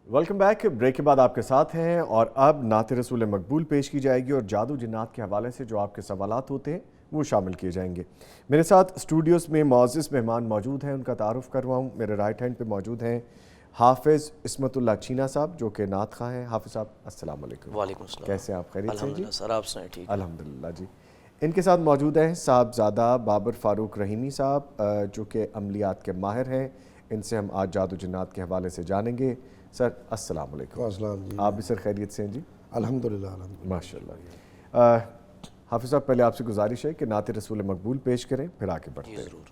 Welcome back. Break کے بعد آپ کے ساتھ ہیں اور اب نعت رسول مقبول پیش کی جائے گی اور جادو جنات کے حوالے سے جو آپ کے سوالات ہوتے ہیں وہ شامل کیے جائیں گے. میرے ساتھ اسٹوڈیوز میں معزز مہمان موجود ہیں, ان کا تعارف کرواؤں. میرے رائٹ ہینڈ پہ موجود ہیں حافظ عصمت اللہ چینا صاحب جو کہ نعت خواں ہیں. حافظ صاحب السلام علیکم. وعلیکم السلام. کیسے آپ؟ خیریت سے جی؟ سر آپ سنائیں. ٹھیک الحمدللہ جی. ان کے ساتھ موجود ہیں صاحبزادہ بابر فاروق رحیمی صاحب جو کہ عملیات کے ماہر ہیں. ان سے ہم آج جادو جنات کے حوالے سے جانیں گے. سر السلام علیکم. السلام جی. آپ بھی سر خیریت سے ہیں جی؟ الحمدللہ. ماشاء اللہ. حافظ صاحب پہلے آپ سے گزارش ہے کہ نعت رسول مقبول پیش کریں, پھر آگے بڑھتے ہیں. ضرور.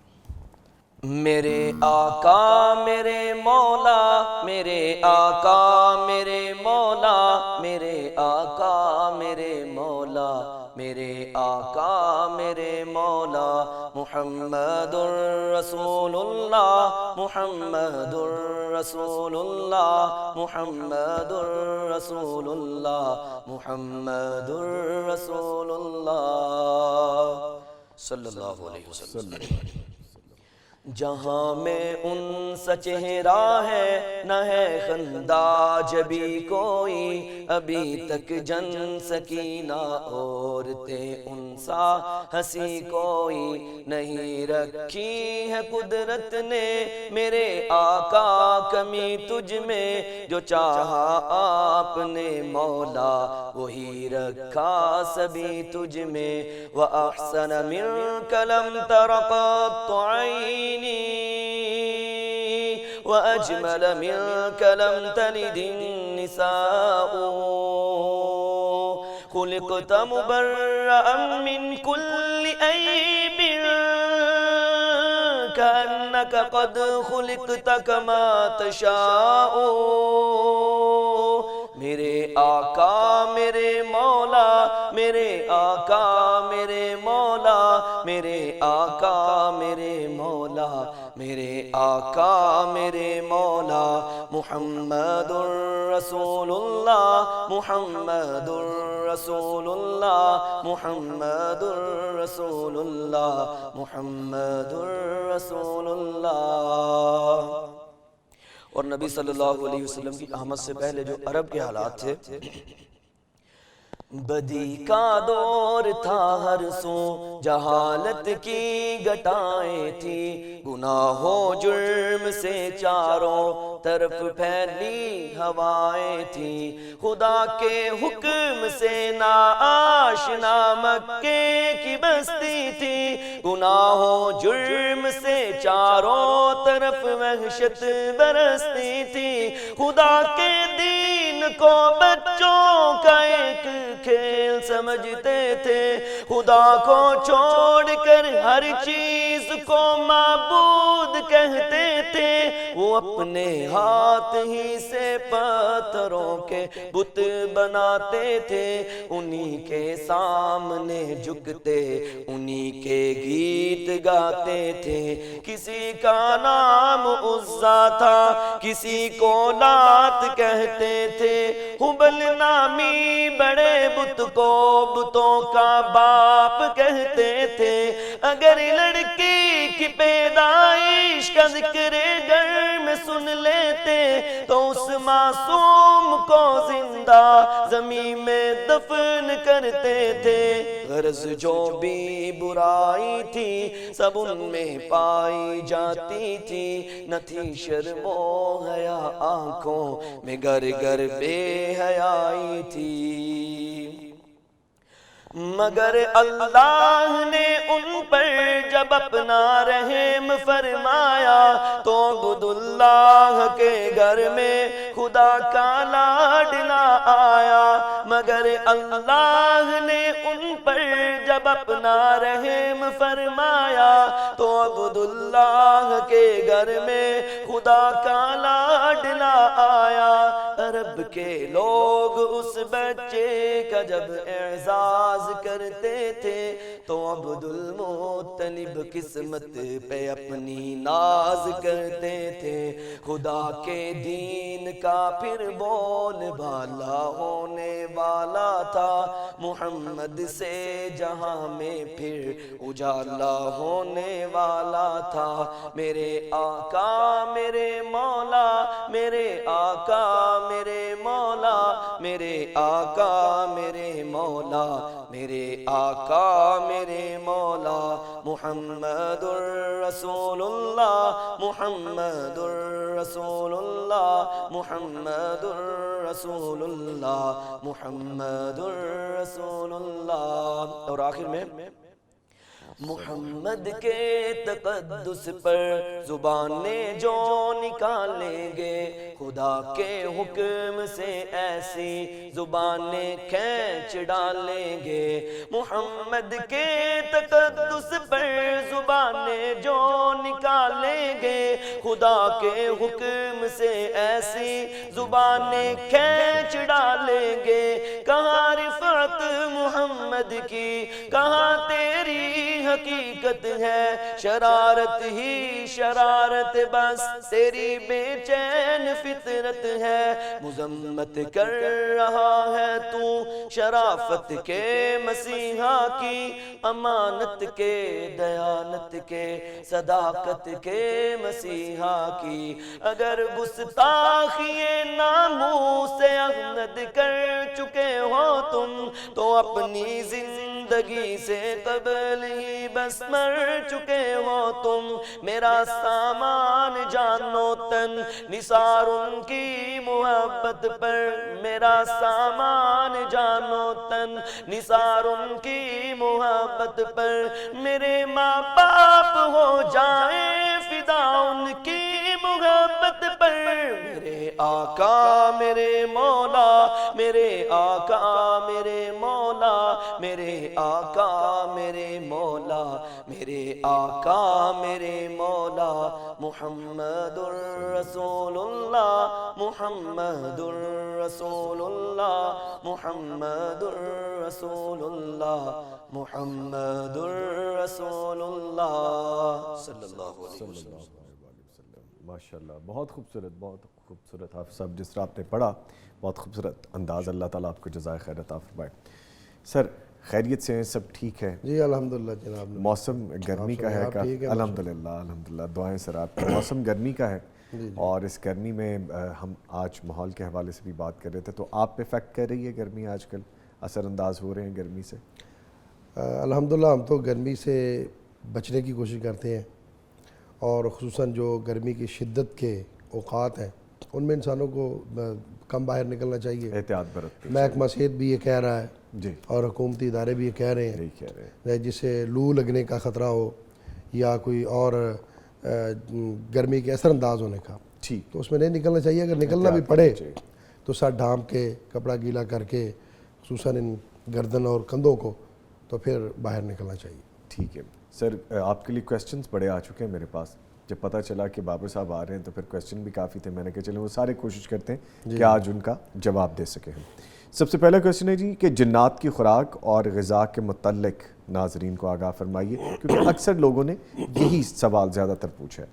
میرے آقا میرے مولا, میرے آقا میرے مولا, میرے آقا میرے مولا, میرے آقا میرے مولا, محمد الرسول اللہ, محمد الرسول اللہ, محمد الرسول اللہ, محمد الرسول اللہ صلی اللہ علیہ وسلم. جہاں میں ان سا چہرہ ہے نہ ہے خندہ جبھی کوئی, ابھی تک جن سکینہ عورتیں ان سا ہنسی کوئی نہیں رکھی ہے قدرت نے میرے آقا کمی تجھ میں, جو چاہا آپ نے مولا وہی رکھا سبھی تجھ میں. وَأَحْسَنَ مِنْكَ لَمْ تَرَ قَطُّ عَيْنِي وَأَجْمَلَ مِنْكَ لَمْ تَلِدِ النِّسَاءُ, خُلِقْتَ مُبَرَّأً مِنْ كُلِّ عَيْبٍ كَأَنَّكَ قَدْ خُلِقْتَ كَمَا تَشَاءُ. میرے آقا میرے مولا, میرے آقا میرے مولا, میرے آقا میرے مولا, میرے آقا میرے مولا, محمد الرسول اللہ, محمد الرسول اللہ, محمد الرسول اللہ, محمد الرسول اللہ. اور نبی صلی اللہ علیہ وسلم کی آمد سے پہلے جو عرب کے حالات تھے, بدی کا دور تھا, ہر سو جہالت کی گٹائیں تھی, گناہوں جرم سے چاروں طرف پھیلی ہوائیں تھی, خدا کے حکم سے ناآشنا مکے کی بستی تھی, گناہوں جرم سے چاروں طرف وحشت برستی تھی, خدا کے دین کو بچوں کا ایک کھیل سمجھتے تھے, خدا کو چھوڑ کر ہر چیز کو معبود کہتے تھے, وہ اپنے ہاتھ ہی سے پتھروں کے بت بناتے تھے, انہی کے سامنے جھکتے انہی کے گیت گاتے تھے. کسی کا نام عزا تھا, کسی کو لات کہتے تھے, حبل نامی بڑے بت کو بتوں کا باپ کہتے تھے. اگر لڑکی کی پیدائش کا ذکر گھر میں سن لیتے تو اس معصوم کو زندہ زمین میں دفن کرتے تھے. غرض جو بھی برائی تھی سب ان میں پائی جاتی تھی, نہ تھی شرم و حیا آنکھوں میں گر گر بے حیائی تھی. مگر اللہ نے ان پر جب اپنا رحم فرمایا تو عبد اللہ کے گھر میں خدا کا لاڈلا آیا، مگر اللہ نے ان پر جب اپنا رحم فرمایا تو عبداللہ کے گھر میں خدا کا لاڈلا آیا۔ عرب کے لوگ اس بچے کا جب اعزاز کرتے تھے تو عبد المطلب قسمت پہ اپنی ناز کرتے تھے۔ خدا کے دین کا پھر بول بالا ہونے والا تھا، محمد سے جہاں میں پھر اجالا ہونے والا تھا۔ میرے آقا میرے مولا، میرے آقا میرے مولا، میرے آقا میرے مولا، میرے آقا میرے مولا، محمد الرسول اللہ، محمد الرسول اللہ، محمد الرسول اللہ، محمد الرسول اللہ۔ اور آخر میں محمد کے تقدس پر زبانیں جو نکالیں گے، خدا کے حکم سے ایسی زبانیں کھینچ ڈالیں گے۔ محمد کے تقدس پر زبانیں جو نکالیں گے، خدا کے حکم سے ایسی زبانیں کھینچ ڈالیں گے۔ کہاں رفعت محمد کی، کہاں تیری حقیقت ہے، شرارت ہی شرارت بس تیری بے چین فطرت ہے۔ مذمت کر رہا ہے تو شرافت کے مسیحا کی، امانت کے دیانت کے صداقت کے مسیحا کی۔ اگر گستاخی ناموس احمد کر چکے ہو تم تو اپنی زندگی سے قبل ہی بس مر چکے ہو تم۔ میرا سامان جانو تن نثار ان کی محبت پر، میرا سامان جانو تن نثار ان کی محبت پر۔ میرے ماں باپ ہو جائیں فدا ان کی محبت پر۔ میرے آقا میرے مولا، میرے آقا میرے مولا، میرے آقا میرے مولا، میرے آقا میرے مولا، محمد الرسول اللہ، محمد الرسول اللہ، محمد الرسول اللہ، محمد الرسول اللہ صلی اللہ علیہ وسلم۔ ماشاءاللہ، بہت خوبصورت حافظ صاحب، جس طرح آپ نے پڑھا بہت خوبصورت انداز۔ اللہ تعالیٰ آپ کو جزائے خیر عطا فرمائے۔ سر خیریت سے ہیں؟ سب ٹھیک ہے؟ جی الحمدللہ جناب۔ موسم گرمی کا ہے الحمدللہ دعائیں سر آپ کی۔ موسم گرمی کا ہے اور اس گرمی میں ہم آج ماحول کے حوالے سے بھی بات کر رہے تھے، تو آپ پہ افیکٹ کر رہی ہے گرمی؟ آج کل اثر انداز ہو رہے ہیں گرمی سے؟ الحمدللہ ہم تو گرمی سے بچنے کی کوشش کرتے ہیں، اور خصوصاً جو گرمی کی شدت کے اوقات ہیں ان میں انسانوں کو کم باہر نکلنا چاہیے، احتیاط برتیں۔ محکمہ صحت بھی یہ کہہ رہا ہے جی، اور حکومتی ادارے بھی یہ کہہ رہے ہیں جسے لو لگنے کا خطرہ ہو یا کوئی اور گرمی کے اثر انداز ہونے کا، تو اس میں نہیں نکلنا چاہیے۔ اگر نکلنا بھی پڑے تو سر ڈھانپ کے، کپڑا گیلا کر کے، خصوصاً ان گردن اور کندھوں کو، تو پھر باہر نکلنا چاہیے۔ ٹھیک ہے سر، آپ کے لیے کویسچنز بڑے آ چکے ہیں میرے پاس۔ جب پتہ چلا کہ بابر صاحب آ رہے ہیں تو پھر کویسچن بھی کافی تھے، میں نے کہا چلیں وہ سارے کوشش کرتے ہیں کہ آج ان کا جواب دے سکیں ہم۔ سب سے پہلا کویسچن ہے جی کہ جنات کی خوراک اور غذا کے متعلق ناظرین کو آگاہ فرمائیے، کیونکہ اکثر لوگوں نے یہی سوال زیادہ تر پوچھا ہے۔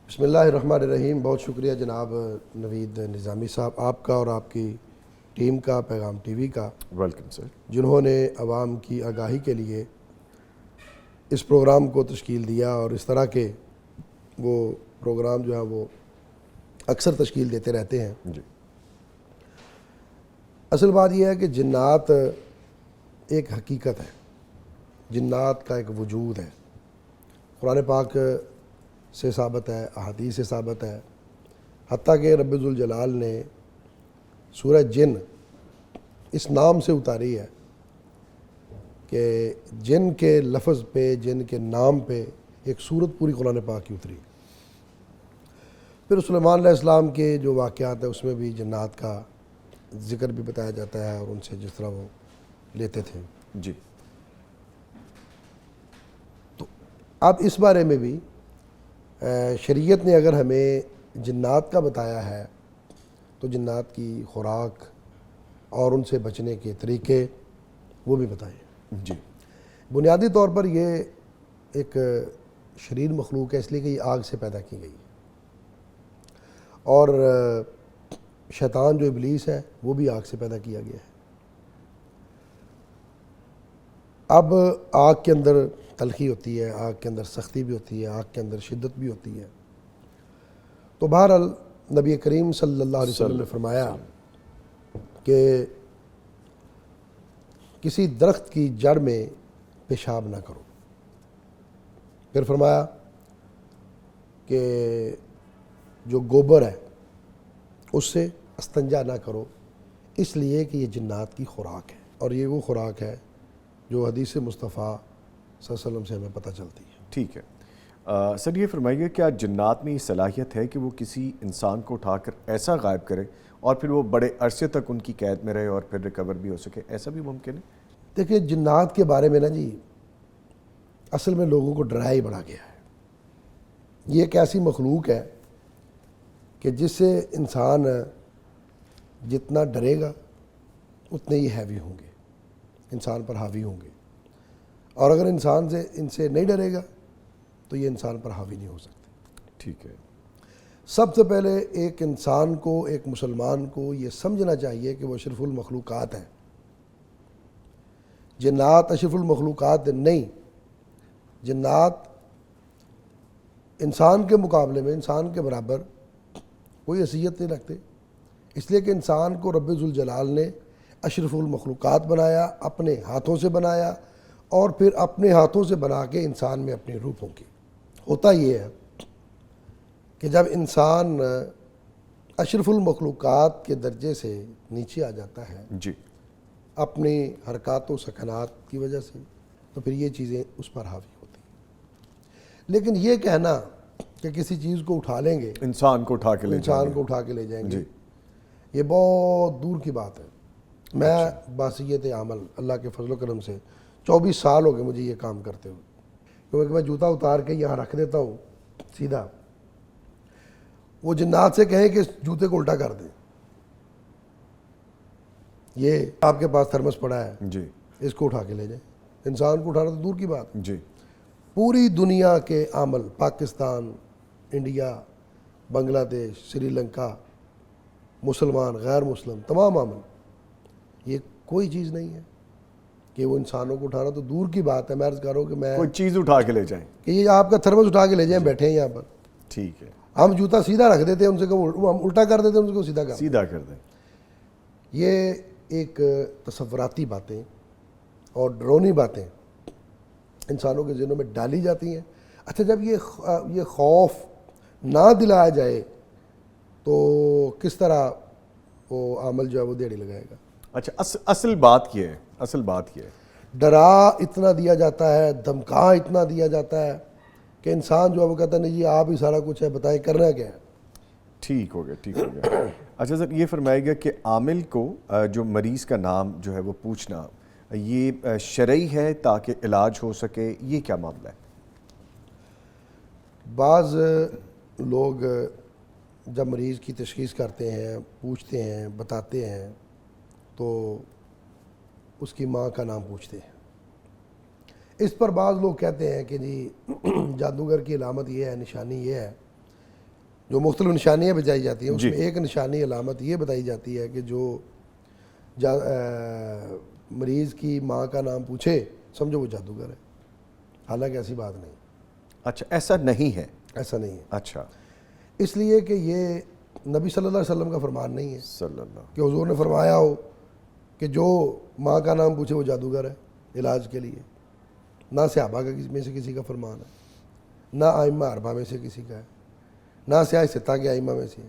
بسم اللہ الرحمن الرحیم۔ بہت شکریہ جناب نوید نظامی صاحب، آپ کا اور آپ کی ٹیم کا، پیغام ٹی وی کا، ویلکم سر، جنہوں نے عوام کی آگاہی کے لیے اس پروگرام کو تشکیل دیا، اور اس طرح کے وہ پروگرام جو ہے وہ اکثر تشکیل دیتے رہتے ہیں۔ جی، اصل بات یہ ہے کہ جنات ایک حقیقت ہے، جنات کا ایک وجود ہے، قرآن پاک سے ثابت ہے، احادیث سے ثابت ہے، حتیٰ کہ رب ذوالجلال نے سورہ جن اس نام سے اتاری ہے کہ جن کے لفظ پہ، جن کے نام پہ ایک سورت پوری قرآن پاک کی اتری۔ پھر سلیمان علیہ السلام کے جو واقعات ہیں اس میں بھی جنات کا ذکر بھی بتایا جاتا ہے اور ان سے جس طرح وہ لیتے تھے. جی. تو اب اس بارے میں بھی شریعت نے اگر ہمیں جنات کا بتایا ہے تو جنات کی خوراک اور ان سے بچنے کے طریقے وہ بھی بتائیں. جی. بنیادی طور پر یہ ایک شریر مخلوق ہے اس لیے کہ یہ آگ سے پیدا کی گئی ہے، اور شیطان جو ابلیس ہے وہ بھی آگ سے پیدا کیا گیا ہے. اب آگ کے اندر تلخی ہوتی ہے، آگ کے اندر سختی بھی ہوتی ہے، آگ کے اندر شدت بھی ہوتی ہے. تو بہرحال نبی کریم صلی اللہ علیہ وسلم نے فرمایا کہ کسی درخت کی جڑ میں پیشاب نہ کرو. پھر فرمایا کہ جو گوبر ہے اس سے استنجا نہ کرو، اس لیے کہ یہ جنات کی خوراک ہے، اور یہ وہ خوراک ہے جو حدیث مصطفیٰ صلی اللہ علیہ وسلم سے ہمیں پتہ چلتی ہے. ٹھیک ہے. سر یہ فرمائیے کیا جنات میں یہ صلاحیت ہے کہ وہ کسی انسان کو اٹھا کر ایسا غائب کرے اور پھر وہ بڑے عرصے تک ان کی قید میں رہے اور پھر ریکور بھی ہو سکے؟ ایسا بھی ممکن ہے؟ دیکھیں جنات کے بارے میں نا جی اصل میں لوگوں کو ڈرایا ہی بڑھا گیا ہے. یہ ایک ایسی مخلوق ہے کہ جس سے انسان جتنا ڈرے گا اتنے ہی ہیوی ہوں گے، انسان پر حاوی ہوں گے، اور اگر انسان سے ان سے نہیں ڈرے گا تو یہ انسان پر حاوی نہیں ہو سکتے. ٹھیک ہے. سب سے پہلے ایک انسان کو، ایک مسلمان کو یہ سمجھنا چاہیے کہ وہ اشرف المخلوقات ہیں. جنات اشرف المخلوقات نہیں. جنات انسان کے مقابلے میں، انسان کے برابر کوئی حیثیت نہیں رکھتے، اس لیے کہ انسان کو رب ذوالجلال نے اشرف المخلوقات بنایا، اپنے ہاتھوں سے بنایا، اور پھر اپنے ہاتھوں سے بنا کے انسان میں اپنی روح پھونکی. ہوتا یہ ہے کہ جب انسان اشرف المخلوقات کے درجے سے نیچے آ جاتا ہے جی. اپنی حرکات و سکنات کی وجہ سے، تو پھر یہ چیزیں اس پر حاوی ہوتی ہیں. لیکن یہ کہنا کہ کسی چیز کو اٹھا لیں گے، انسان کو اٹھا کے لے جائیں انسان گے. کو اٹھا کے لے جائیں گے، جی. یہ بہت دور کی بات ہے. میں باسیت عمل اللہ کے فضل و کرم سے 24 سال ہو گئے مجھے یہ کام کرتے ہوئے، کیونکہ میں جوتا اتار کے یہاں رکھ دیتا ہوں سیدھا، وہ جنات سے کہیں کہ اس جوتے کو الٹا کر دیں. یہ آپ کے پاس تھرمس پڑا ہے، جی. اس کو اٹھا کے لے جائیں. انسان کو اٹھانا تو دور کی بات ہے. جی. پوری دنیا کے عمل، پاکستان، انڈیا، بنگلہ دیش، سری لنکا، مسلمان، غیر مسلم، تمام عمل، یہ کوئی چیز نہیں ہے کہ وہ انسانوں کو اٹھانا تو دور کی بات ہے. میں عرض کر رہا ہوں کہ میں کوئی چیز اٹھا کے لے جائیں. کہ یہ آپ کا تھرمس اٹھا کے لے جائیں، بیٹھے ہیں یہاں پر، ٹھیک ہے. ہم جوتا سیدھا رکھ دیتے ہیں، ان سے کہ ہم الٹا کر دیتے ہیں، ان کو سیدھا کر. سیدھا کر دیں. یہ ایک تصوراتی باتیں اور ڈرونی باتیں انسانوں کے ذہنوں میں ڈالی جاتی ہیں. اچھا جب یہ خوف نہ دلایا جائے تو کس طرح وہ عمل جو ہے وہ دیڑھی لگائے گا. اچھا اصل بات یہ ہے، اصل بات یہ ہے ڈرا اتنا دیا جاتا ہے، دھمکا اتنا دیا جاتا ہے کہ انسان جو ہے وہ کہتا ہے نہیں جی آپ ہی سارا کچھ ہے، بتائیں کرنا کیا ہے. ٹھیک ہو گیا، ٹھیک ہو گیا. اچھا سر یہ فرمائے گا کہ عامل کو جو مریض کا نام جو ہے وہ پوچھنا یہ شرعی ہے تاکہ علاج ہو سکے، یہ کیا معاملہ ہے؟ بعض لوگ جب مریض کی تشخیص کرتے ہیں، پوچھتے ہیں، بتاتے ہیں، تو اس کی ماں کا نام پوچھتے ہیں. اس پر بعض لوگ کہتے ہیں کہ جی جادوگر کی علامت یہ ہے، نشانی یہ ہے، جو مختلف نشانیاں بتائی جاتی ہیں اس میں ایک نشانی علامت یہ بتائی جاتی ہے کہ جو مریض کی ماں کا نام پوچھے سمجھو وہ جادوگر ہے. حالانکہ ایسی بات نہیں. اچھا ایسا نہیں ہے؟ ایسا نہیں ہے. اچھا. اس لیے کہ یہ نبی صلی اللہ علیہ وسلم کا فرمان نہیں ہے صلی اللہ کہ حضور نے فرمایا ہو کہ جو ماں کا نام پوچھے وہ جادوگر ہے علاج کے لیے. نہ صحابہ کا میں سے کسی کا فرمان ہے، نہ ائمہ اربعہ میں سے کسی کا ہے، نہ سیاہ ستہ کے ائمہ میں سے ہے.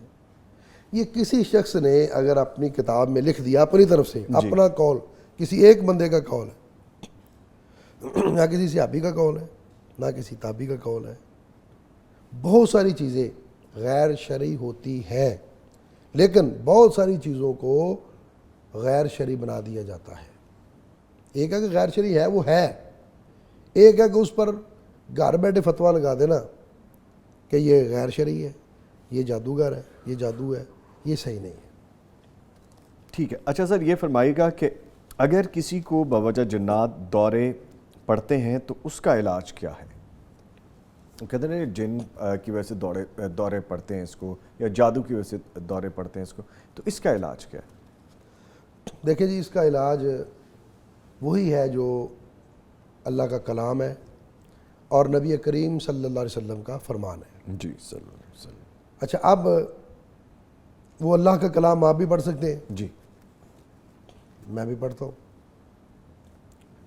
یہ کسی شخص نے اگر اپنی کتاب میں لکھ دیا اپنی طرف سے اپنا قول، کسی ایک بندے کا قول ہے، نہ کسی صحابی کا قول ہے، نہ کسی تابعی کا قول ہے. بہت ساری چیزیں غیر شرعی ہوتی ہیں، لیکن بہت ساری چیزوں کو غیر شرعی بنا دیا جاتا ہے۔ ایک ہے کہ غیر شرعی ہے وہ ہے، ایک ہے کہ اس پر گھر بیٹھے فتویٰ لگا دینا کہ یہ غیر شرعی ہے، یہ جادوگر ہے، یہ جادو ہے، یہ صحیح نہیں ہے۔ ٹھیک ہے، اچھا سر یہ فرمائیے گا کہ اگر کسی کو بوجہ جنات دورے پڑتے ہیں تو اس کا علاج کیا ہے؟ وہ کہتے ہیں جن کی وجہ سے دورے پڑتے ہیں اس کو، یا جادو کی وجہ سے دورے پڑتے ہیں اس کو، تو اس کا علاج کیا ہے؟ دیکھیں جی، اس کا علاج وہی ہے جو اللہ کا کلام ہے اور نبی کریم صلی اللہ علیہ وسلم کا فرمان ہے۔ جی صلی اللہ علیہ وسلم۔ اچھا، اب وہ اللہ کا کلام آپ بھی پڑھ سکتے ہیں، جی میں بھی پڑھتا ہوں۔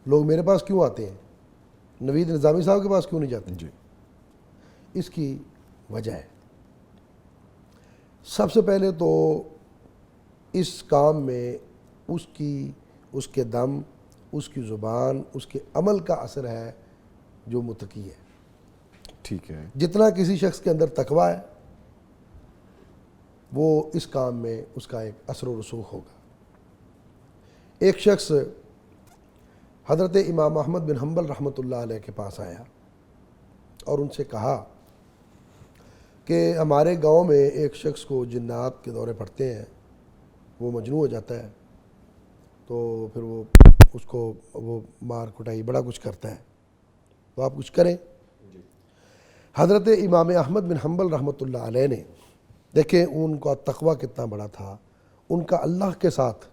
لوگ میرے پاس کیوں آتے ہیں، نوید نظامی صاحب کے پاس کیوں نہیں جاتے؟ جی اس کی وجہ ہے، سب سے پہلے تو اس کام میں اس کے دم، اس کی زبان، اس کے عمل کا اثر ہے جو متقی ہے۔ ٹھیک ہے، جتنا کسی شخص کے اندر تقویٰ ہے وہ اس کام میں اس کا ایک اثر و رسوخ ہوگا۔ ایک شخص حضرت امام احمد بن حنبل رحمۃ اللہ علیہ کے پاس آیا اور ان سے کہا کہ ہمارے گاؤں میں ایک شخص کو جنات کے دورے پڑتے ہیں، وہ مجنون ہو جاتا ہے، تو پھر وہ مار کٹائی بڑا کچھ کرتا ہے، تو آپ کچھ کریں۔ حضرت امام احمد بن حنبل رحمۃ اللہ علیہ نے، دیکھیں ان کا تقویٰ کتنا بڑا تھا، ان کا اللہ کے ساتھ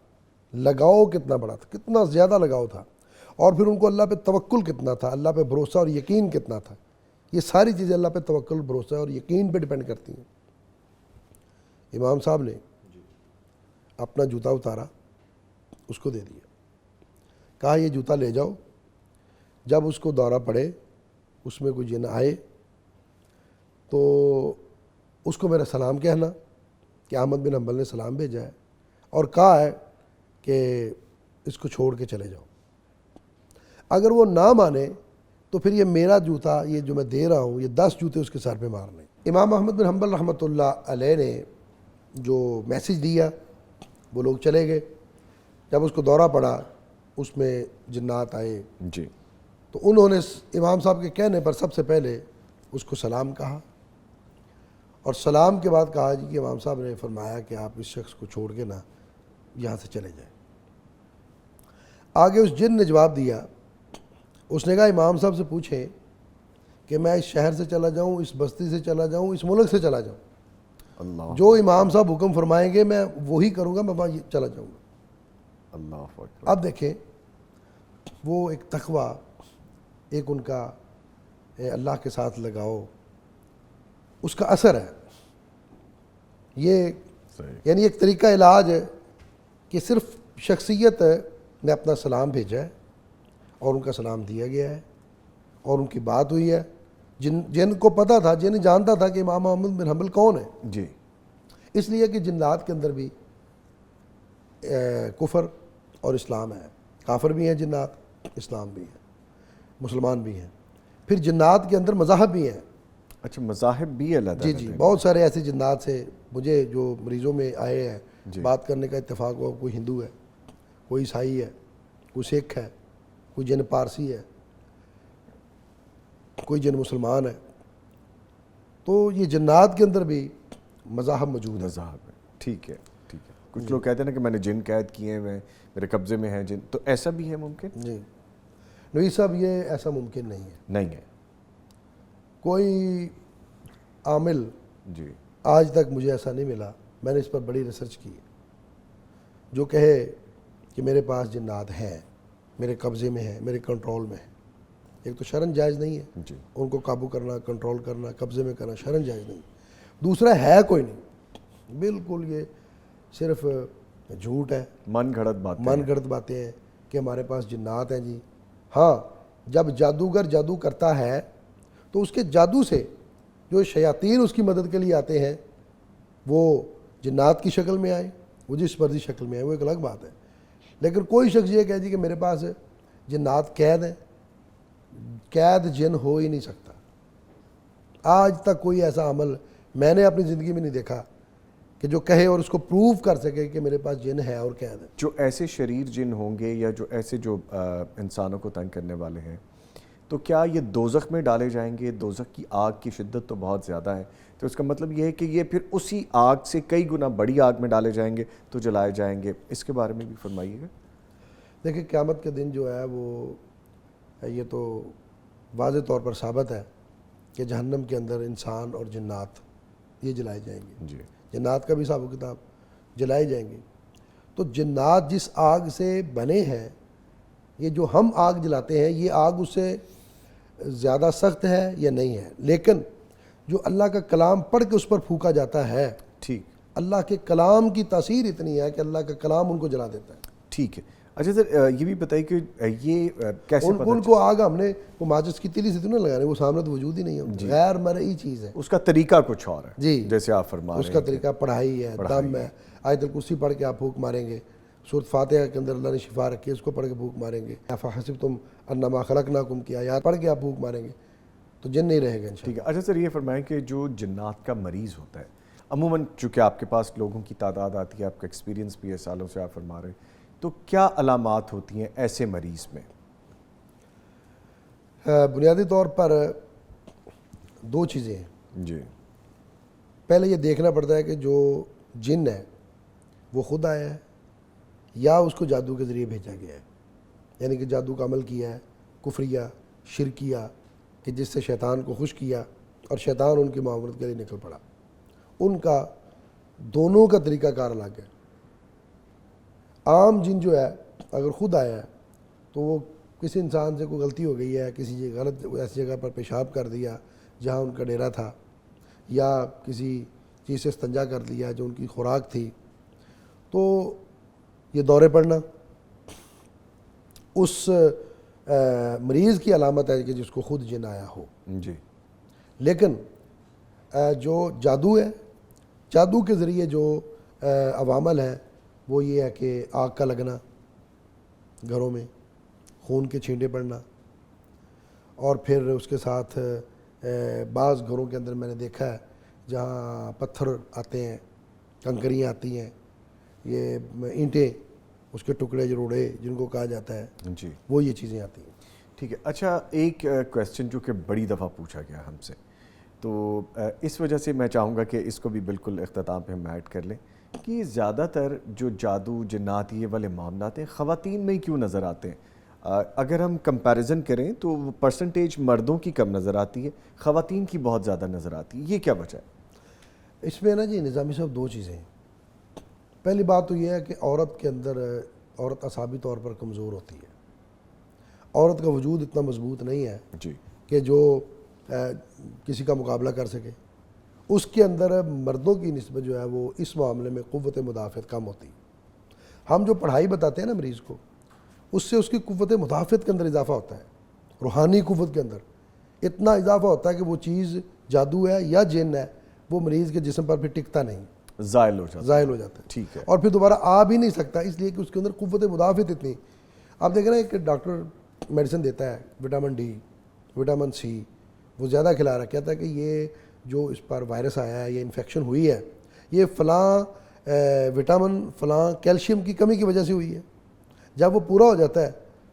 لگاؤ کتنا بڑا تھا، کتنا زیادہ لگاؤ تھا، اور پھر ان کو اللہ پہ توکل کتنا تھا، اللہ پہ بھروسہ اور یقین کتنا تھا۔ یہ ساری چیزیں اللہ پہ توکل، بھروسہ اور یقین پہ ڈیپینڈ کرتی ہیں۔ امام صاحب نے اپنا جوتا اتارا، اس کو دے دیا، کہا یہ جوتا لے جاؤ، جب اس کو دورہ پڑے، اس میں کوئی جن آئے تو اس کو میرا سلام کہنا کہ احمد بن حنبل نے سلام بھیجا ہے اور کہا ہے کہ اس کو چھوڑ کے چلے جاؤ۔ اگر وہ نہ مانے تو پھر یہ میرا جوتا، یہ جو میں دے رہا ہوں، یہ 10 جوتے اس کے سر پہ مارنے۔ امام احمد بن حنبل رحمۃ اللہ علیہ نے جو میسیج دیا، وہ لوگ چلے گئے۔ جب اس کو دورہ پڑا، اس میں جنات آئے، جی تو انہوں نے امام صاحب کے کہنے پر سب سے پہلے اس کو سلام کہا، اور سلام کے بعد کہا جی کہ امام صاحب نے فرمایا کہ آپ اس شخص کو چھوڑ کے نا یہاں سے چلے جائیں۔ آگے اس جن نے جواب دیا، اس نے کہا امام صاحب سے پوچھیں کہ میں اس شہر سے چلا جاؤں، اس بستی سے چلا جاؤں، اس ملک سے چلا جاؤں، اللہ جو امام صاحب حکم فرمائیں گے میں وہی کروں گا، میں وہاں چلا جاؤں گا۔ اللہ اکبر۔ اب دیکھیں وہ ایک تقویٰ، ایک ان کا اللہ کے ساتھ لگاؤ، اس کا اثر ہے۔ یہ صحیح۔ یعنی ایک طریقہ علاج ہے کہ صرف شخصیت نے اپنا سلام بھیجا ہے اور ان کا سلام دیا گیا ہے اور ان کی بات ہوئی ہے، جن کو پتہ تھا، جن جانتا تھا کہ امام احمد بن حنبل کون ہے۔ جی اس لیے کہ جنات کے اندر بھی کفر اور اسلام ہے، کافر بھی ہیں جنات، اسلام بھی ہیں، مسلمان بھی ہیں، پھر جنات کے اندر مذاہب بھی ہیں۔ اچھا، مذاہب بھی اللہ جی تعالیٰ جی، نے۔ بہت سارے ایسے جنات سے مجھے جو مریضوں میں آئے ہیں، جی۔ بات کرنے کا اتفاق ہوا، کوئی ہندو ہے، کوئی عیسائی ہے، کوئی سکھ ہے، کوئی جن پارسی ہے، کوئی جن مسلمان ہے، تو یہ جنات کے اندر بھی مذاہب موجود ہے۔ مذاہب ہے، ٹھیک ہے ٹھیک ہے۔ کچھ لوگ کہتے ہیں نا کہ میں نے جن قید کیے ہیں، میرے قبضے میں ہیں جن، تو ایسا بھی ہے ممکن؟ جی نوید صاحب، یہ ایسا ممکن نہیں ہے۔ نہیں ہے۔ کوئی عامل جی آج تک مجھے ایسا نہیں ملا، میں نے اس پر بڑی ریسرچ کی، جو کہے کہ میرے پاس جنات ہیں، میرے قبضے میں ہیں، میرے کنٹرول میں ہیں۔ ایک تو شرعاً جائز نہیں ہے جی ان کو قابو کرنا، کنٹرول کرنا، قبضے میں کرنا، شرعاً جائز نہیں۔ دوسرا ہے کوئی نہیں، بالکل یہ صرف جھوٹ ہے، من گھڑت باتیں من ہیں۔ گھڑت باتیں ہیں کہ ہمارے پاس جنات ہیں جی۔ ہاں، جب جادوگر جادو کرتا ہے تو اس کے جادو سے جو شیاطین اس کی مدد کے لیے آتے ہیں، وہ جنات کی شکل میں آئیں، وہ جس مرضی شکل میں آئیں، وہ ایک الگ بات ہے۔ لیکن کوئی شخص یہ کہہ جی کہ میرے پاس جنات قید ہیں، قید جن ہو ہی نہیں سکتا۔ آج تک کوئی ایسا عمل میں نے اپنی زندگی میں نہیں دیکھا کہ جو کہے اور اس کو پروو کر سکے کہ میرے پاس جن ہے اور قید ہے. جو ایسے شریر جن ہوں گے یا جو ایسے جو انسانوں کو تنگ کرنے والے ہیں، تو کیا یہ دوزخ میں ڈالے جائیں گے؟ دوزخ کی آگ کی شدت تو بہت زیادہ ہے، تو اس کا مطلب یہ ہے کہ یہ پھر اسی آگ سے کئی گنا بڑی آگ میں ڈالے جائیں گے تو جلائے جائیں گے. اس کے بارے میں بھی فرمائیے گا. دیکھیں قیامت کے دن جو ہے وہ یہ تو واضح طور پر ثابت ہے کہ جہنم کے اندر انسان اور جنات یہ جلائے جائیں گے. جی جنات کا بھی حساب و کتاب جلائے جائیں گے. تو جنات جس آگ سے بنے ہیں، یہ جو ہم آگ جلاتے ہیں یہ آگ اس سے زیادہ سخت ہے یا نہیں ہے، لیکن جو اللہ کا کلام پڑھ کے اس پر پھونکا جاتا ہے، ٹھیک. اللہ کے کلام کی تاثیر اتنی ہے کہ اللہ کا کلام ان کو جلا دیتا ہے. ٹھیک ہے. اچھا سر، یہ بھی بتائیے کہ یہ کیسے ان کو آگ ہم نے وہ ماچس کی تیلی سے تو نہیں لگانے، وہ سامنے تو وجود ہی نہیں ہے، غیر مرئی چیز ہے. اس کا طریقہ کچھ اور ہے جی جیسے آپ فرما رہے اس ہیں. کا طریقہ پڑھائی ہے، دم ہے. آیت الکرسی پڑھ کے آپ پھونک ماریں گے، سورۃ فاتحہ کے اندر اللہ نے شفا رکھی ہے، اس کو پڑھ کے پھونک ماریں گے. فحسبتم انما خلقناکم کی آیات پڑھ کے آپ پھونک ماریں گے تو جن نہیں رہے گا انشاءاللہ. ٹھیک ہے. اچھا سر، یہ فرمائیں کہ جو جنات کا مریض ہوتا ہے، عموماً چونکہ آپ کے پاس لوگوں کی تعداد آتی ہے، آپ کا ایکسپیرینس بھی ہے، سالوں سے آپ فرما رہے ہیں، تو کیا علامات ہوتی ہیں ایسے مریض میں؟ بنیادی طور پر دو چیزیں ہیں. جی. پہلے یہ دیکھنا پڑتا ہے کہ جو جن ہے وہ خود آیا ہے یا اس کو جادو کے ذریعے بھیجا گیا ہے، یعنی کہ جادو کا عمل کیا ہے، کفریہ شرکیہ، کہ جس سے شیطان کو خوش کیا اور شیطان ان کی معاونت کے لیے نکل پڑا. ان کا دونوں کا طریقہ کار الگ ہے. عام جن جو ہے اگر خود آیا ہے تو وہ کسی انسان سے کوئی غلطی ہو گئی ہے، کسی جگہ غلط ایسی جگہ پر پیشاب کر دیا جہاں ان کا ڈیرا تھا، یا کسی چیز سے استنجا کر لیا جو ان کی خوراک تھی، تو یہ دورے پڑنا اس مریض کی علامت ہے کہ جس کو خود جن آیا ہو. جی. لیکن جو جادو ہے، جادو کے ذریعے جو عوامل ہے وہ یہ ہے کہ آگ کا لگنا گھروں میں، خون کے چھینٹے پڑنا، اور پھر اس کے ساتھ بعض گھروں کے اندر میں نے دیکھا ہے جہاں پتھر آتے ہیں، کنکریاں آتی ہیں، یہ اینٹیں، اس کے ٹکڑے جروڑے جن کو کہا جاتا ہے، جی. وہ یہ چیزیں آتی ہیں. ٹھیک ہے. اچھا، ایک کویسچن جو کہ بڑی دفعہ پوچھا گیا ہم سے، تو اس وجہ سے میں چاہوں گا کہ اس کو بھی بالکل اختتام پہ ہم ایڈ کر لیں کہ زیادہ تر جو جادو جنات یہ والے معاملات ہیں خواتین میں ہی کیوں نظر آتے ہیں؟ اگر ہم کمپیریزن کریں تو وہ پرسنٹیج مردوں کی کم نظر آتی ہے، خواتین کی بہت زیادہ نظر آتی ہے. یہ کیا وجہ ہے؟ اس میں نا جی نظامی صاحب دو چیزیں ہیں. پہلی بات تو یہ ہے کہ عورت کے اندر عورت اعصابی طور پر کمزور ہوتی ہے. عورت کا وجود اتنا مضبوط نہیں ہے جی. کہ جو کسی کا مقابلہ کر سکے. اس کے اندر مردوں کی نسبت جو ہے وہ اس معاملے میں قوت مدافعت کم ہوتی. ہم جو پڑھائی بتاتے ہیں نا مریض کو، اس سے اس کی قوت مدافعت کے اندر اضافہ ہوتا ہے، روحانی قوت کے اندر اتنا اضافہ ہوتا ہے کہ وہ چیز جادو ہے یا جن ہے وہ مریض کے جسم پر پھر ٹکتا نہیں، زائل ہو جاتا ہے. ٹھیک ہے، اور پھر دوبارہ آ بھی نہیں سکتا، اس لیے کہ اس کے اندر قوت مدافعت اتنی. آپ دیکھ رہے ہیں کہ ڈاکٹر میڈیسن دیتا ہے، وٹامن ڈی، وٹامن سی، وہ زیادہ کھلا رہا ہے، کہتا ہے کہ یہ جو اس پر وائرس آیا ہے، یہ انفیکشن ہوئی ہے، یہ فلاں وٹامن فلاں کیلشیم کی کمی کی وجہ سے ہوئی ہے. جب وہ پورا ہو جاتا ہے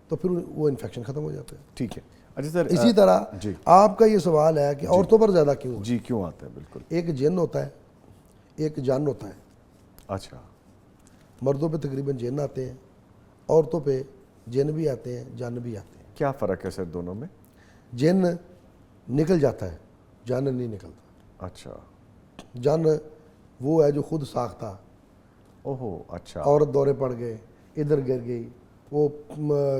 تو پھر وہ انفیکشن ختم ہو جاتا ہے. ٹھیک ہے. اچھا سر، اسی طرح جی آپ کا یہ سوال ہے کہ عورتوں پر زیادہ کیوں؟ جی کیوں آتا ہے؟ بالکل. ایک جن ہوتا ہے، ایک جان ہوتا ہے. اچھا. مردوں پہ تقریباً جن آتے ہیں، عورتوں پہ جن بھی آتے ہیں، جان بھی آتے ہیں. کیا فرق ہے سر دونوں میں؟ جن نکل جاتا ہے، جان نہیں نکلتا. اچھا. جان وہ ہے جو خود ساختہ. اوہو. اچھا. عورت دورے پڑ گئے، ادھر گر گئی، وہ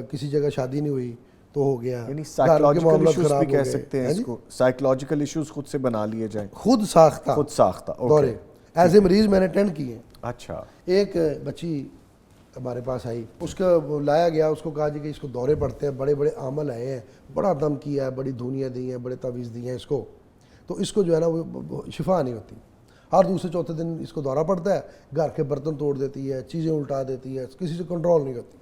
کسی جگہ شادی نہیں ہوئی تو ہو گیا، یعنی سائیکلوجیکل ایشوز بھی کہہ سکتے ہیں اس کو، سائیکلوجیکل ایشوز خود سے بنا لیے جائیں، خود ساختہ دورے. ایسے مریض میں نے اٹینڈ کیے. اچھا. ایک بچی ہمارے پاس آئی، اس کا لایا گیا، اس کو کہا جی کہ اس کو دورے پڑتے ہیں، بڑے بڑے عامل آئے ہیں، بڑا دم کیا ہے، بڑی دھونیاں دی ہیں، بڑے تعویذ دی ہیں اس کو، تو اس کو جو ہے نا وہ شفا نہیں ہوتی. ہر دوسرے چوتھے دن اس کو دورہ پڑتا ہے، گھر کے برتن توڑ دیتی ہے، چیزیں الٹا دیتی ہے، کسی سے کنٹرول نہیں کرتی.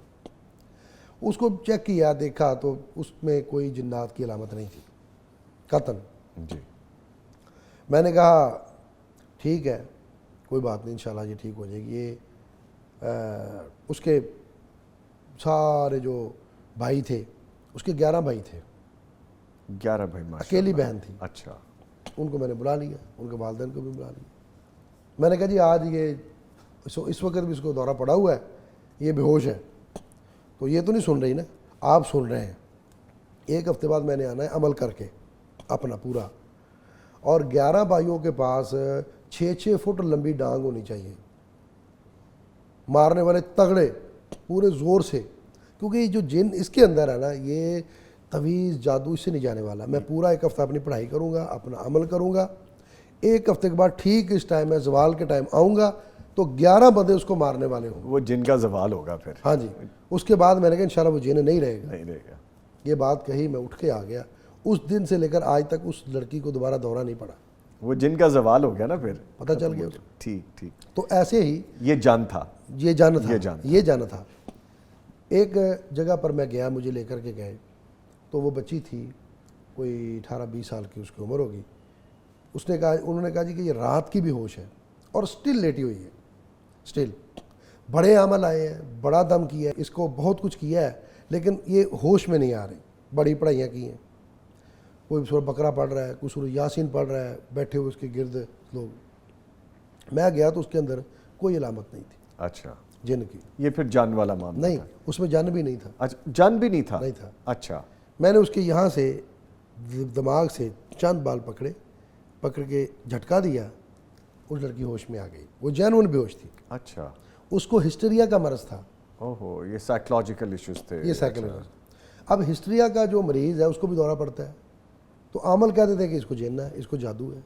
اس کو چیک کیا، دیکھا تو اس میں کوئی جنات کی علامت نہیں تھی قطعاً. جی. میں نے کہا ٹھیک ہے کوئی بات نہیں انشاءاللہ یہ ٹھیک ہو جائے گی. یہ اس کے سارے جو بھائی تھے اس کے 11 بھائی تھے, 11 بھائی ماشاء اکیلی اللہ. بہن تھی. اچھا. ان کو میں نے بلا لیا, ان کے والدین کو بھی بلا لیا. میں نے کہا جی آج یہ اس وقت بھی اس کو دورہ پڑا ہوا ہے, یہ بے ہوش ہے, تو یہ تو نہیں سن رہی نا, آپ سن رہے ہیں. 1 ہفتے بعد میں نے آنا ہے عمل کر کے اپنا پورا, اور 11 بھائیوں کے پاس 6-6 فٹ لمبی ڈانگ ہونی چاہیے, مارنے والے تگڑے پورے زور سے, کیونکہ یہ جو جن اس کے اندر ہے نا یہ تویز جادو اس سے نہیں جانے والا. میں پورا 1 ہفتہ اپنی پڑھائی کروں گا, اپنا عمل کروں گا. 1 ہفتے کے بعد ٹھیک اس ٹائم میں زوال کے ٹائم آؤں گا تو 11 بندے اس کو مارنے والے ہوں. وہ جن کا زوال ہوگا پھر. ہاں جی. اس کے بعد میں نے کہا انشاءاللہ وہ جن نہیں رہے گا. نہیں رہے گا. یہ بات کہی, میں اٹھ کے آ گیا. اس دن سے لے کر آج تک اس لڑکی کو دوبارہ دورہ نہیں پڑا. وہ جن کا زوال ہو گیا نا پھر پتہ چل گیا. ٹھیک ٹھیک. تو ایسے ہی یہ جان تھا. یہ جانا تھا. ایک جگہ پر میں گیا, مجھے لے کر کے گئے, تو وہ بچی تھی کوئی 18-20 سال کی اس کی عمر ہوگی. اس نے کہا, انہوں نے کہا جی کہ یہ رات کی بھی ہوش ہے اور سٹل لیٹی ہوئی ہے. سٹل بڑے عمل آئے ہیں, بڑا دم کیا ہے, اس کو بہت کچھ کیا ہے, لیکن یہ ہوش میں نہیں آ رہی. بڑی پڑھائیاں کی ہیں, کوئی سورہ بقرہ پڑھ رہا ہے, کوئی سورہ یاسین پڑھ رہا ہے, بیٹھے ہوئے اس کے گرد لوگ. میں گیا تو اس کے اندر کوئی علامت نہیں تھی. اچھا. جن کی. یہ پھر جان والا معاملہ نہیں, تھا. اس میں جن بھی نہیں تھا. اچھا, جان بھی نہیں تھا. نہیں تھا. اچھا. میں نے اس کے یہاں سے دماغ سے چند بال پکڑ کے جھٹکا دیا, اس لڑکی ہوش میں آ گئی. وہ جینون بے ہوش تھی. اچھا. اس کو ہسٹیریا کا مرض تھا. اوہو, یہ سائیکلوجیکل ایشوز تھے. یہ سائیکلوجیکل. اب ہسٹیریا کا جو مریض ہے اس کو بھی دورہ پڑتا ہے, تو عامل کہتے تھے کہ اس کو جن ہے, اس کو جادو ہے.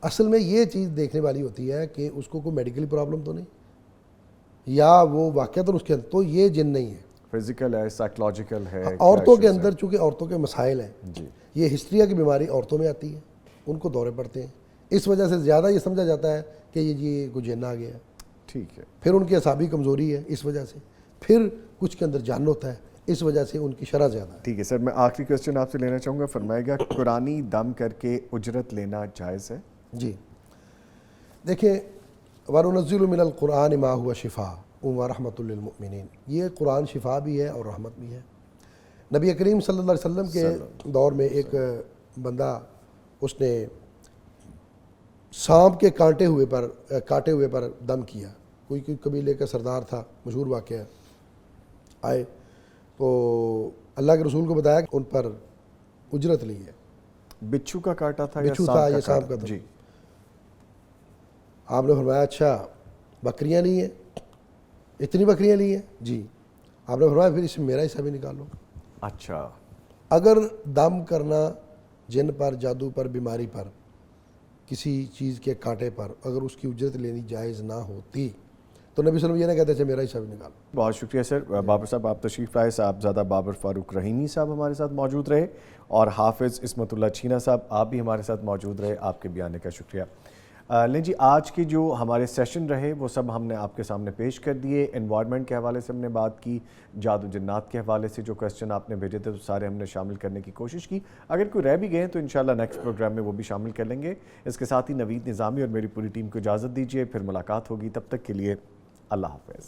اصل میں یہ چیز دیکھنے والی ہوتی ہے کہ اس کو کوئی میڈیکل پرابلم تو نہیں, یا وہ واقعتاً اس کے اندر تو یہ جن نہیں ہے. فزیکل ہے, سائیکلوجیکل ہے. عورتوں کے اندر چونکہ عورتوں کے مسائل ہیں, جی, یہ ہسٹیریا کی بیماری عورتوں میں آتی ہے, ان کو دورے پڑتے ہیں. اس وجہ سے زیادہ یہ سمجھا جاتا ہے کہ یہ جی کوئی جن آ گیا ہے. ٹھیک ہے. پھر ان کی اعصابی کمزوری ہے اس وجہ سے, پھر کچھ کے اندر جان ہوتا ہے, اس وجہ سے ان کی شرح زیادہ ہے. ٹھیک ہے سر, میں آخری کوسچن آپ سے لینا چاہوں گا. فرمائے گا قرآنی دم کر کے اجرت لینا جائز ہے؟ جی دیکھیں, وَنُنَزِّلُ مِنَ الْقُرْآنِ مَا هُوَ شِفَاءٌ وَرَحْمَةٌ لِّلْمُؤْمِنِينَ. یہ قرآن شفا بھی ہے اور رحمت بھی ہے. نبی کریم صلی اللہ علیہ وسلم کے دور میں ایک بندہ, اس نے سانپ کے کاٹے ہوئے پر دم کیا. کوئی قبیلے کا سردار تھا, مشہور واقعہ. آئے تو اللہ کے رسول کو بتایا کہ ان پر اجرت لی ہے. بچھو کا کاٹا تھا بچھو تھا یا سانپ کا تھا؟ جی. آپ نے فرمایا اچھا بکریاں لی ہیں, اتنی بکریاں لی ہیں؟ جی. آپ نے فرمایا پھر اس میں میرا حصہ بھی نکال لو. اچھا. اگر دم کرنا جن پر, جادو پر, بیماری پر, کسی چیز کے کانٹے پر, اگر اس کی اجرت لینی جائز نہ ہوتی تو نبی صلی اللہ علیہ وسلم یہ نہ کہتے میرا حصہ بھی نکالو. بہت شکریہ سر. بابر صاحب آپ تشریف لائے. صاحبزادہ بابر فاروق رحیمی صاحب ہمارے ساتھ موجود رہے, اور حافظ عصمت اللہ چھینا صاحب آپ بھی ہمارے ساتھ موجود رہے. آپ کے بیانے کا شکریہ. لیں جی, آج کے جو ہمارے سیشن رہے وہ سب ہم نے آپ کے سامنے پیش کر دیے. انوائرمنٹ کے حوالے سے ہم نے بات کی, جادو جنات کے حوالے سے جو کوسچن آپ نے بھیجے تھے تو سارے ہم نے شامل کرنے کی کوشش کی. اگر کوئی رہ بھی گئے تو انشاءاللہ نیکسٹ پروگرام میں وہ بھی شامل کر لیں گے. اس کے ساتھ ہی نوید نظامی اور میری پوری ٹیم کو اجازت دیجیے, پھر ملاقات ہوگی. تب تک کے لیے اللہ حافظ.